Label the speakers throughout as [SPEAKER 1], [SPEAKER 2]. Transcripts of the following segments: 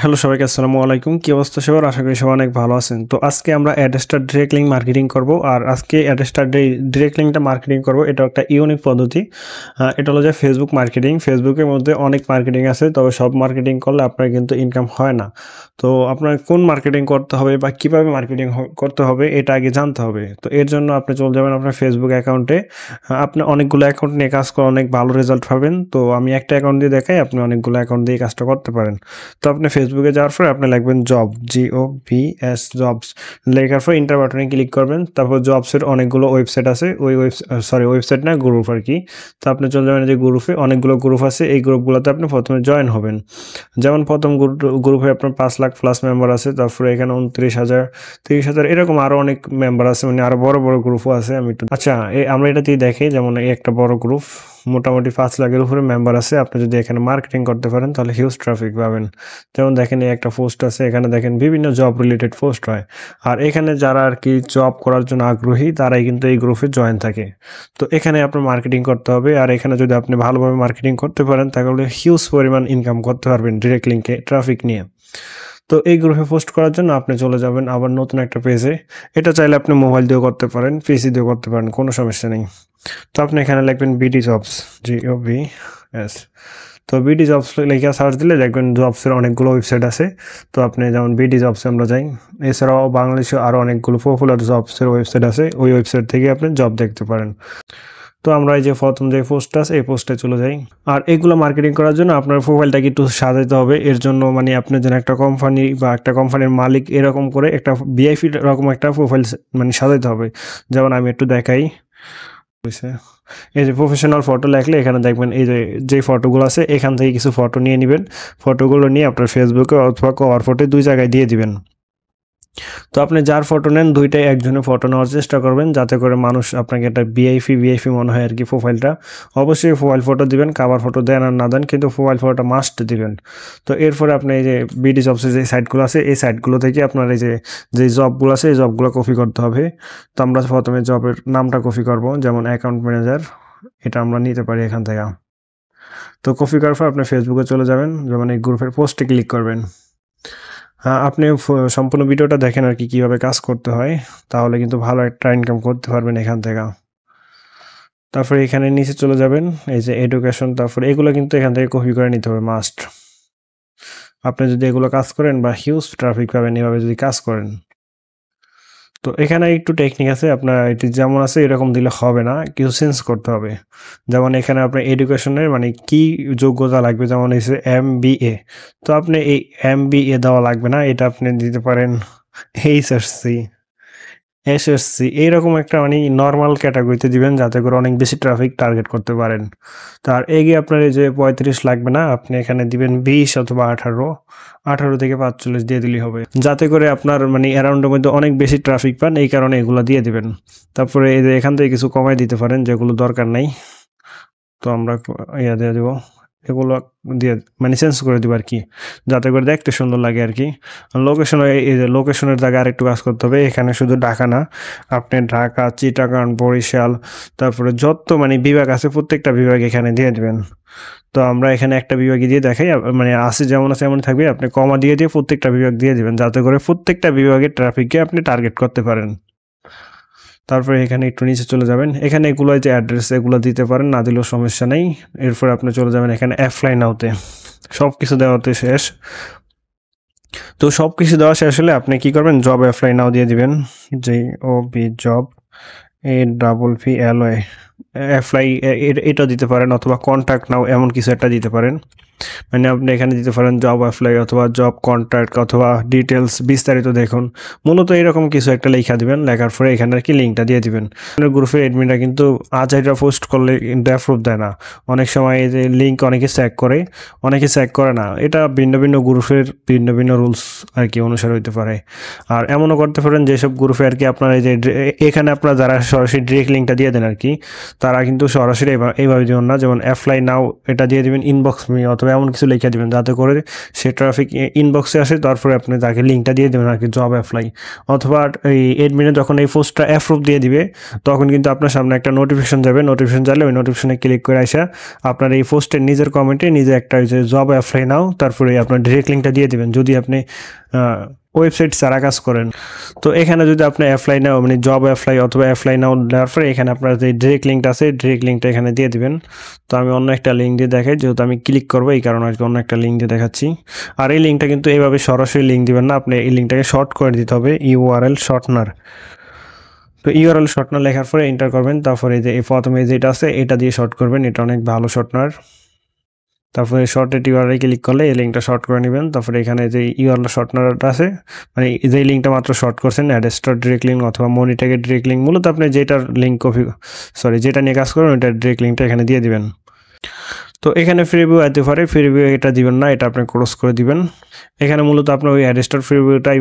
[SPEAKER 1] Hello সবাইকে আসসালামু আলাইকুম। কি অবস্থা সবার? আশা করি সবাই অনেক ভালো আছেন। তো আজকে আমরা অ্যাডস্টার ডিরেক্ট লিঙ্ক মার্কেটিং করব। আর আজকে অ্যাডস্টার ডিরেক্ট লিঙ্কটা মার্কেটিং করব। এটা একটা ইউনিক পদ্ধতি। এটা হলো যে ফেসবুক মার্কেটিং। ফেসবুকের মধ্যে অনেক মার্কেটিং আছে, তবে সব মার্কেটিং করলে আপনার কিন্তু ইনকাম হয় না। তো আপনার কোন মার্কেটিং করতে হবে বা কীভাবে মার্কেটিং করতে হবে এটা আগে জানতে হবে। তো এর জন্য আপনি চলে যাবেন আপনার ফেসবুক অ্যাকাউন্টে। আপনি অনেকগুলো অ্যাকাউন্ট নিয়ে কাজ করে অনেক ভালো রেজাল্ট পাবেন। তো আমি একটা অ্যাকাউন্ট দিয়ে দেখাই, আপনি অনেকগুলো অ্যাকাউন্ট দিয়ে কাজটা করতে পারেন। তো আপনি ফেসবুকে যাওয়ার পরে আপনি লিখবেন জব, JOBS, জবস লেখার পর ইন্টার বাটনে ক্লিক করবেন। তারপর জবসের অনেকগুলো ওয়েবসাইট আছে, ওই ওয়েবসাইট না, গ্রুপ আর কি। তো আপনি চলে যাবেন যে গ্রুপে, অনেকগুলো গ্রুপ আছে, এই গ্রুপগুলোতে আপনি প্রথমে জয়েন হবেন। যেমন প্রথম গ্রুপে আপনার 5 লাখ প্লাস মেম্বার আছে, তারপরে এখানে 29,000, 30,000 এরকম আরও অনেক মেম্বার আছে, মানে আরও বড় বড় গ্রুপও আছে। আমি একটু আচ্ছা আমরা এটা দিয়ে দেখি। যেমন এই একটা বড় গ্রুপ, মোটামুটি 5 লাখের উপরে মেম্বার আছে। আপনি যদি এখানে মার্কেটিং করতে পারেন তাহলে হিউজ ট্রাফিক পাবেন। যেমন দেখেন এই একটা পোস্ট আছে, এখানে দেখেন বিভিন্ন জব রিলেটেড পোস্ট হয়। আর এখানে যারা আর কি জব করার জন্য আগ্রহী তারাই কিন্তু এই গ্রুপে জয়েন থাকে। তো এখানে আপনার মার্কেটিং করতে হবে। আর এখানে যদি আপনি ভালোভাবে মার্কেটিং করতে পারেন তাহলে হিউজ পরিমাণ ইনকাম করতে পারবেন ডিরেক্ট লিঙ্কে ট্রাফিক নিয়ে। তো এই গ্রুপে পোস্ট করার জন্য আপনি চলে যাবেন আবার নতুন একটা পেজে। এটা চাইলে আপনি মোবাইল দিয়েও করতে পারেন, পিসি দিয়েও করতে পারেন, কোনো সমস্যা নেই। তো আপনি এখানে লিখবেন বিডি জবস, JOBS। তো বিডি জবস লেখা সার্চ দিলে দেখবেন জবসের অনেকগুলো ওয়েবসাইট আছে। তো আপনি যেমন বিডি জবসে আমরা যাই। এছাড়াও বাংলাদেশে আরও অনেকগুলো পপুলার জবসের ওয়েবসাইট আছে, ওই ওয়েবসাইট থেকে আপনি জব দেখতে পারেন। তো আমরা এই যে প্রথম যে পোস্টটা আছে এই পোস্টে চলে যাই। আর এগুলো মার্কেটিং করার জন্য আপনার প্রোফাইলটাকে একটু সাজাতে হবে। এর জন্য মানে আপনি যেন একটা কোম্পানি বা একটা কোম্পানির মালিক এরকম করে একটা ভিআইপি রকম একটা প্রোফাইল মানে সাজাতে হবে। যেমন আমি একটু দেখাই। এই যে প্রফেশনাল ফটো লেখলে এখানে দেখবেন এই যে ফটোগুলো আছে, এখান থেকে কিছু ফটো নিয়ে নেবেন। ফটোগুলো নিয়ে আপনার ফেসবুকে অথবা কভার ফটো 2 জায়গায় দিয়ে দিবেন। তো আপনি যার ফটো নেন দুইটাই একজনের ফটো নেওয়ার চেষ্টা করবেন, যাতে করে মানুষ আপনাকে একটা ভিআইপি মনে হয় আর কি প্রোফাইলটা। অবশ্যই প্রোফাইল ফটো দিবেন, কাভার ফটো দেন আর না দেন, কিন্তু প্রোফাইল ফটোটা মাস্ট দিবেন। তো এরপরে আপনি এই যে বিডি জবসের যে সাইটগুলো আছে এই সাইটগুলো থেকে আপনার এই যে জবগুলো আছে এই জবগুলো কপি করতে হবে। তো আমরা প্রথমে জবের নামটা কপি করব, যেমন অ্যাকাউন্ট ম্যানেজার, এটা আমরা নিতে পারি এখান থেকে। তো কপি করার পর আপনি ফেসবুকে চলে যাবেন, যেমন এই গ্রুপের পোস্টে ক্লিক করবেন। আপনি সম্পূর্ণ ভিডিওটা দেখেন আর কি কীভাবে কাজ করতে হয়, তাহলে কিন্তু ভালো একটা ইনকাম করতে পারবেন এখান থেকে। তারপরে এখানে নিচে চলে যাবেন, এই যে এডুকেশন, তারপরে এগুলো কিন্তু এখান থেকে কপি করে নিতে হবে মাস্ট। আপনি যদি এগুলো কাজ করেন বা হিউজ ট্রাফিক পাবেন এভাবে যদি কাজ করেন। তো এখানে একটু টেকনিক আছে, আপনার এটি যেমন আছে এরকম দিলে হবে না, কিছু চেঞ্জ করতে হবে। যেমন এখানে আপনার এডুকেশনের মানে কি যোগ্যতা লাগবে, যেমন হচ্ছে MBA। তো আপনি এই MBA দেওয়া লাগবে না, এটা আপনি দিতে পারেন HSC, SSC এইরকম একটা মানে নর্মাল ক্যাটাগরিতে দিবেন, যাতে করে অনেক বেশি ট্রাফিক টার্গেট করতে পারেন। তার এগিয়ে আপনার এই যে 35 লাগবে না, আপনি এখানে দিবেন 20 অথবা 18 থেকে 45 দিয়ে দিলেই হবে, যাতে করে আপনার মানে অ্যারাউন্ডের মধ্যে অনেক বেশি ট্রাফিক পান, এই কারণে এগুলো দিয়ে দিবেন। তারপরে এই যে এখান থেকে কিছু কমাই দিতে পারেন যেগুলো দরকার নাই। তো আমরা ইয়া দিয়ে দেবো, এগুলো দিয়ে মানে চেঞ্জ করে দেবো আর কি, যাতে করে দেখতে সুন্দর লাগে আর কি। লোকেশনে এই যে লোকেশনের জায়গায় আরেকটু কাজ করতে হবে। এখানে শুধু ঢাকা না, আপনি ঢাকা, চিটাগাং, বরিশাল, তারপরে যত মানে বিভাগ আছে প্রত্যেকটা বিভাগ এখানে দিয়ে দেবেন। তো আমরা এখানে একটা বিভাগে দিয়ে দেখাই, মানে আছে যেমন আছে এমন থাকবে, আপনি কমা দিয়ে প্রত্যেকটা বিভাগ দিয়ে দিবেন, যাতে করে প্রত্যেকটা বিভাগের ট্রাফিককে আপনি টার্গেট করতে পারেন। তারপরে এখানে একটু নিচে চলে যাবেন, এখানে এগুলো যে অ্যাড্রেস এগুলো দিতে পারেন, না দিলেও সমস্যা নেই। এরপর আপনি চলে যাবেন এখানে অ্যাপ্লাই নাওতে, সব কিছু দেওয়াতে শেষ। তো সব কিছু দেওয়া শেষ হলে আপনি কি করবেন, জব অ্যাপ্লাই নাও দিয়ে দিবেন, JOB জব, APPLY অ্যাপ্লাই এটা দিতে পারেন, অথবা কন্ট্যাক্ট নাও এমন কিছু একটা দিতে পারেন। মানে আপনি এখানে দিতে পারেন জব অ্যাপ্লাই অথবা জব কন্ট্যাক্ট অথবা ডিটেলস বিস্তারিত দেখুন, মূলত এরকম কিছু একটা লেখা দিবেন। লেখার পরে এখানে আর কি লিঙ্কটা দিয়ে দিবেন। গ্রুপের অ্যাডমিনরা কিন্তু এটা পোস্ট করলে কিন্তু অ্যাপ্রুভ দেয় না। অনেক সময় এই যে লিঙ্ক অনেকে চেক করে, অনেকে চেক করে না। এটা ভিন্ন ভিন্ন গ্রুপের ভিন্ন ভিন্ন রুলস আর কি অনুসারে হইতে পারে। আর এমনও করতে পারেন যেসব গ্রুপে আর কি আপনার এই যে এখানে আপনার যারা সরাসরি ডিরেক্ট লিঙ্কটা দিয়ে দেন আর কি, তারা কিন্তু সরাসরি এইভাবে দিবেন না, যেমন অ্যাপ্লাই নাও এটা দিয়ে দিবেন ইনবক্স মি অথবা এমন কিছু লিখে দিবেন যাতে করে সে ট্রাফিক ইনবক্সে আসে, তারপরে আপনি তাকে লিঙ্কটা দিয়ে দেবেন আর কি, জব অ্যাপ্লাই। অথবা এই এডমিনে যখন এই পোস্টটা অ্যাপ্রুভ দিয়ে দিবে তখন কিন্তু আপনার সামনে একটা নোটিফিকেশন যাবে, নোটিফিকেশন যাবে ওই নোটিফিকেশনে ক্লিক করে আসা আপনার এই পোস্টের নিজের কমেন্টে নিজে একটা জব অ্যাপ্লাই নাও, তারপরে আপনার ডিরেক্ট লিঙ্কটা দিয়ে দিবেন যদি আপনি ওয়েবসাইট ছাড়া কাজ করেন। তো এখানে যদি আপনি অ্যাপ্লাই নাও মানে জব অ্যাপ্লাই অথবা অ্যাপ্লাই নাও দেওয়ার পরে এখানে আপনার যে ডিরেক্ট লিঙ্কটা আছে ডিরেক্ট লিঙ্কটা এখানে দিয়ে দিবেন। তো আমি অন্য একটা লিঙ্ক দিয়ে দেখাই, যেহেতু আমি ক্লিক করবো এই কারণে আর কি অন্য একটা লিঙ্ক দিয়ে দেখাচ্ছি। আর এই লিঙ্কটা কিন্তু এইভাবে সরাসরি লিঙ্ক দিবেন না, আপনি এই লিঙ্কটাকে শর্ট করে দিতে হবে, ইউআরএল শর্টনার। তো ইউআরএল শর্টনার লেখার পরে এন্টার করবেন, তারপরে এই যে প্রথমে যেটা আছে এটা দিয়ে শর্ট করবেন, এটা অনেক ভালো শর্টনার। তারপরে শর্টেড ইউআরএল ক্লিক করলে এই লিঙ্কটা শর্ট করে নেবেন। তারপরে এখানে যে ইউআরএল শর্টনারটা আছে মানে যে লিঙ্কটা মাত্র শর্ট করছেন অ্যাডস্টার ডিরেক্ট লিঙ্ক অথবা মনিট্যাগের ডিরেক্ট লিঙ্ক, মূলত আপনি যেটার লিঙ্ক যেটা নিয়ে কাজ করবেন ওইটার ডিরেক্ট লিঙ্কটা এখানে দিয়ে দিবেন। তো এখানে ফ্রিভিউ আসতে পারে, ফ্রিভিউ এটা দিবেন না, এটা আপনি ক্রস করে দিবেন। এখানে মূলত আপনার ওই অ্যাডস্টার ফ্রিভিউটাই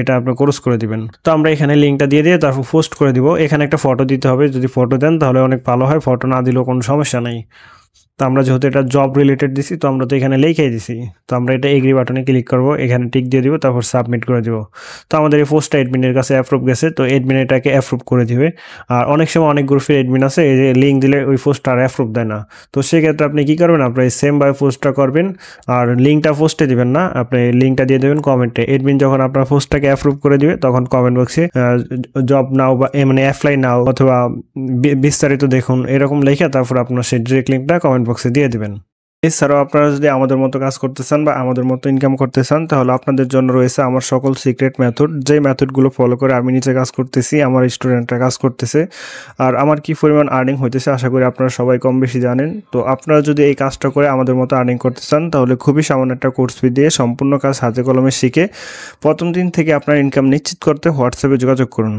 [SPEAKER 1] এটা আপনি ক্রস করে দিবেন। তো আমরা এখানে লিঙ্কটা দিয়ে তারপর পোস্ট করে দিব। এখানে একটা ফটো দিতে হবে, যদি ফটো দেন তাহলে অনেক ভালো হয়, ফটো না দিলেও কোনো সমস্যা নেই। তো আমরা যেহেতু এটা জব রিলেটেড দিছি তো আমরা তো এখানে লিখেই দিছি। তো আমরা এটা এগ্রি বাটনে ক্লিক করব, এখানে টিক দিয়ে দিব, তারপর সাবমিট করে দিব। তো আমাদের এই পোস্টটা অ্যাডমিনের কাছে অ্যাপ্রুভ গেছে, তো অ্যাডমিন এটাকে অ্যাপ্রুভ করে দিবে। আর অনেক সময় অনেক গ্রুপের অ্যাডমিন আছে এই যে লিঙ্ক দিলে ওই পোস্টটা আর অ্যাপ্রুভ দেয় না। তো সেক্ষেত্রে আপনি কী করবেন, আপনার সেম ভাবে পোস্টটা করবেন আর লিঙ্কটা পোস্টে দিবেন না, আপনি লিঙ্কটা দিয়ে দেবেন কমেন্টে। অ্যাডমিন যখন আপনার পোস্টটাকে অ্যাপ্রুভ করে দিবে তখন কমেন্ট বক্সে জব নাও বা মানে অ্যাপ্লাই নাও অথবা বিস্তারিত দেখুন এরকম লেখা তারপর আপনার সেই ডিরেক্ট লিঙ্কটা কমেন্ট বক্সে দিয়ে দিবেন। এছাড়াও আপনারা যদি আমাদের মতো কাজ করতে চান বা আমাদের মতো ইনকাম করতে চান তাহলে আপনাদের জন্য রয়েছে আমার সকল সিক্রেট মেথড, যে মেথডগুলো ফলো করে আমি নিজে কাজ করতেছি, আমার স্টুডেন্টরা কাজ করতেছে, আর আমার কি পরিমাণ আর্নিং হইতেছে আশা করি আপনারা সবাই কম বেশি জানেন। তো আপনারা যদি এই কাজটা করে আমাদের মতো আর্নিং করতে চান তাহলে খুবই সামান্য একটা কোর্স ফি দিয়ে সম্পূর্ণ কাজ হাতে কলমে শিখে প্রথম দিন থেকে আপনার ইনকাম নিশ্চিত করতে হোয়াটসঅ্যাপে যোগাযোগ করুন।